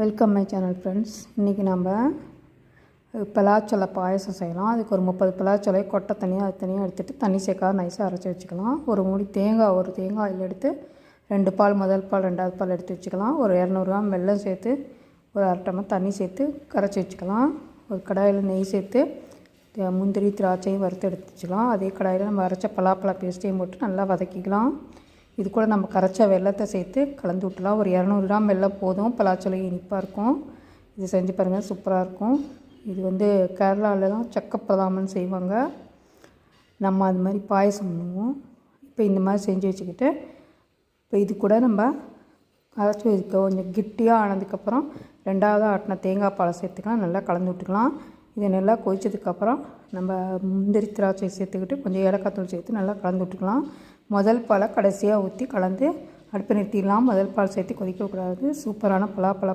Welcome my channel friends. இன்றைக்கி நம்ம பலாச்சொலை பாயசம் செய்யலாம். அதுக்கு ஒரு 30 பலாச்சொலை கொட்டை தனியாக எடுத்துகிட்டு தண்ணி சேர்க்காத நைஸாக அரைச்சி வச்சுக்கலாம். ஒரு மூடி தேங்காய், ஒரு தேங்காயில் எடுத்து 2 பால், முதல் பால் 2வது பால் எடுத்து வச்சுக்கலாம். ஒரு 200 கிராம் வெல்லம் சேர்த்து ஒரு அரை டம்ளர் தண்ணி சேர்த்து கரைச்சி வச்சுக்கலாம். ஒரு கடாயில் நெய் சேர்த்து முந்திரி திராட்சையும் வறுத்து எடுத்து வச்சுக்கலாம். அதே கடாயில் நம்ம அரைச்ச பலாப்பழ பேஸ்ட்டையும் போட்டு நல்லா வதக்கிக்கலாம். இது கூட நம்ம கரைச்ச வெல்லத்தை சேர்த்து கலந்து விட்டுலாம். ஒரு 200 கிராம் வெல்லம் போதும். பலாச்சொலை இனிப்பாக இருக்கும். இது செஞ்சு பாருங்கள், சூப்பராக இருக்கும். இது கேரளாவில் தான் சக்கப்பிரதாமன் செய்வாங்க. நம்ம அது மாதிரி பாயசம் பண்ணுவோம். இப்போ இந்த மாதிரி செஞ்சு வச்சுக்கிட்டு இப்போ இது கூட நம்ம அரைச்சி வச்சுக்க கொஞ்சம் கெட்டியாக ஆனதுக்கப்புறம் 2வது ஆட்டின தேங்காய் பாலை சேர்த்துக்கலாம். நல்லா கலந்து விட்டுக்கலாம். இது நல்லா கொதிச்சதுக்கப்புறம் நம்ம முந்திரி திராட்சை சேர்த்துக்கிட்டு கொஞ்சம் ஏலக்காய் தூள் சேர்த்து நல்லா கலந்து விட்டுக்கலாம். முதல் பாலை கடைசியாக ஊற்றி கலந்து அடுப்பு நிறுத்திடலாம். முதல் பால் சேர்த்து கொதிக்கக்கூடாது. சூப்பரான பலாப்பழம்